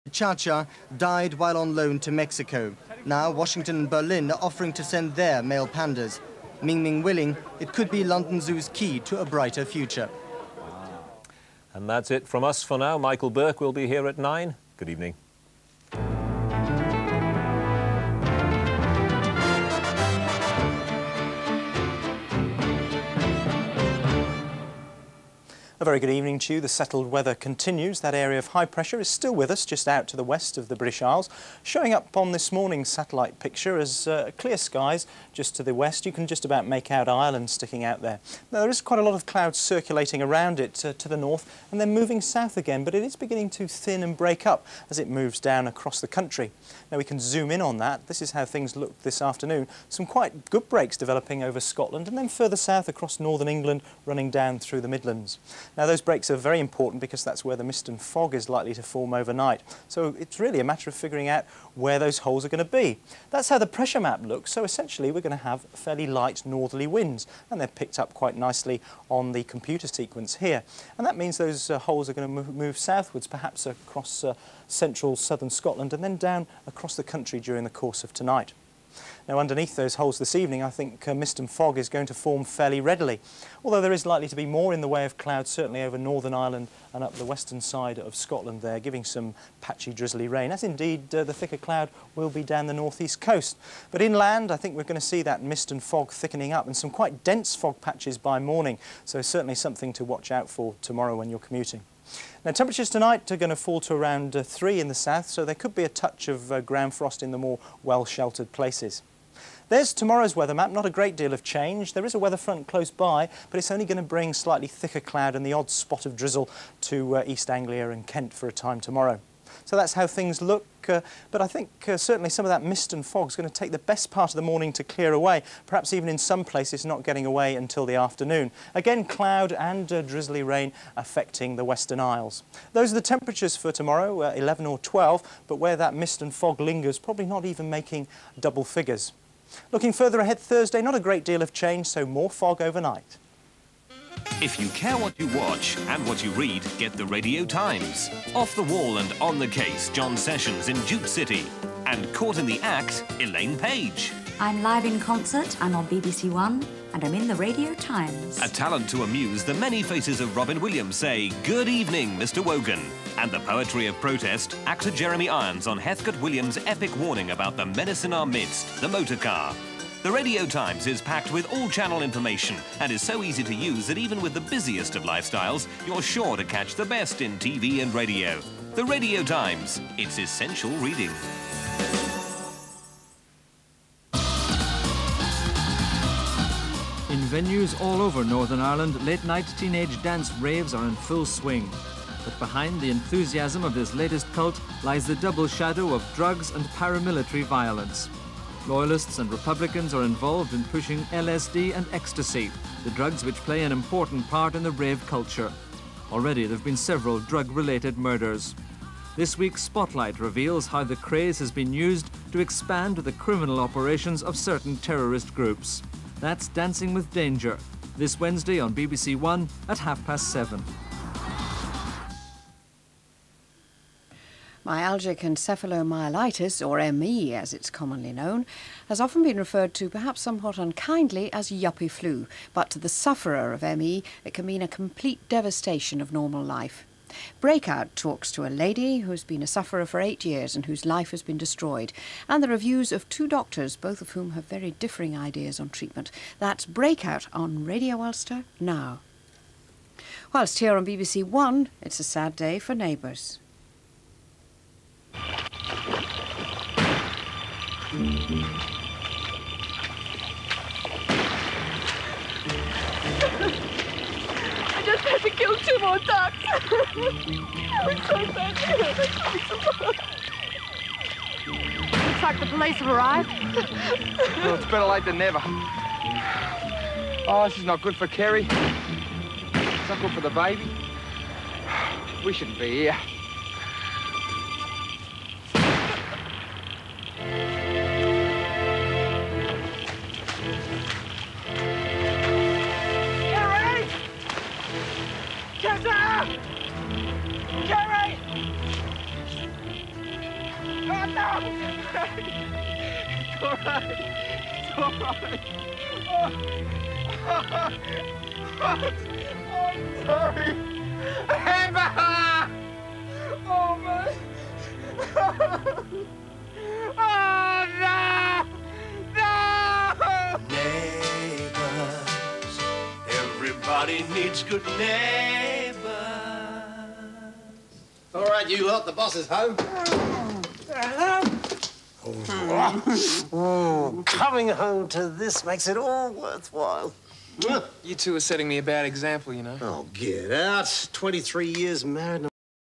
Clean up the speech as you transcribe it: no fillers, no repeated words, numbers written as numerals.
Cha-Cha died while on loan to Mexico. Now Washington and Berlin are offering to send their male pandas. Ming Ming willing, it could be London Zoo's key to a brighter future. And that's it from us for now. Michael Burke will be here at 9. Good evening. A very good evening to you. The settled weather continues. That area of high pressure is still with us, just out to the west of the British Isles. Showing up on this morning's satellite picture as clear skies just to the west. You can just about make out Ireland sticking out there. Now, there is quite a lot of clouds circulating around it to the north and then moving south again, but it is beginning to thin and break up as it moves down across the country. Now, we can zoom in on that. This is how things look this afternoon. Some quite good breaks developing over Scotland and then further south across northern England, running down through the Midlands. Now, those breaks are very important because that's where the mist and fog is likely to form overnight. So it's really a matter of figuring out where those holes are going to be. That's how the pressure map looks. So essentially, we're going to have fairly light northerly winds, and they're picked up quite nicely on the computer sequence here. And that means those holes are going to move southwards, perhaps across central southern Scotland, and then down across the country during the course of tonight. Now, underneath those holes this evening, I think mist and fog is going to form fairly readily, although there is likely to be more in the way of clouds, certainly over Northern Ireland and up the western side of Scotland there, giving some patchy, drizzly rain, as indeed the thicker cloud will be down the northeast coast. But inland, I think we're going to see that mist and fog thickening up and some quite dense fog patches by morning, so certainly something to watch out for tomorrow when you're commuting. Now, temperatures tonight are going to fall to around 3 in the south, so there could be a touch of ground frost in the more well-sheltered places. There's tomorrow's weather map. Not a great deal of change. There is a weather front close by, but it's only going to bring slightly thicker cloud and the odd spot of drizzle to East Anglia and Kent for a time tomorrow. So that's how things look, but I think certainly some of that mist and fog is going to take the best part of the morning to clear away, perhaps even in some places not getting away until the afternoon. Again, cloud and drizzly rain affecting the Western Isles. Those are the temperatures for tomorrow, 11 or 12, but where that mist and fog lingers, probably not even making double figures. Looking further ahead Thursday, not a great deal of change, so more fog overnight. If you care what you watch and what you read, get the Radio Times. Off the wall and on the case, John Sessions in Duke City. And caught in the act, Elaine Page. I'm live in concert, I'm on BBC1, and I'm in the Radio Times. A talent to amuse, the many faces of Robin Williams say, "Good evening, Mr. Wogan." And the poetry of protest, actor Jeremy Irons on Heathcote Williams' epic warning about the menace in our midst, the motor car. The Radio Times is packed with all-channel information and is so easy to use that even with the busiest of lifestyles, you're sure to catch the best in TV and radio. The Radio Times, it's essential reading. In venues all over Northern Ireland, late-night teenage dance raves are in full swing. But behind the enthusiasm of this latest cult lies the double shadow of drugs and paramilitary violence. Loyalists and Republicans are involved in pushing LSD and ecstasy, the drugs which play an important part in the rave culture. Already there have been several drug-related murders. This week's Spotlight reveals how the craze has been used to expand the criminal operations of certain terrorist groups. That's Dancing with Danger, this Wednesday on BBC1 at 7:30. Myalgic encephalomyelitis, or ME as it's commonly known, has often been referred to, perhaps somewhat unkindly, as yuppie flu. But to the sufferer of ME, it can mean a complete devastation of normal life. Breakout talks to a lady who's been a sufferer for 8 years and whose life has been destroyed, and the reviews of 2 doctors, both of whom have very differing ideas on treatment. That's Breakout on Radio Ulster now. Whilst here on BBC1, it's a sad day for Neighbours. I just had to kill 2 more ducks. It was so bad. Looks like the police have arrived. Well, it's better late than never. Oh, this is not good for Kerry. It's not good for the baby. We shouldn't be here. no! It's all right. It's all right. I'm sorry. Amber! Oh, man. Oh, no! No! Neighbours, everybody needs good neighbours. All right, you lot, the boss is home. Coming home to this makes it all worthwhile. You two are setting me a bad example, you know. Oh, get out. 23 years married and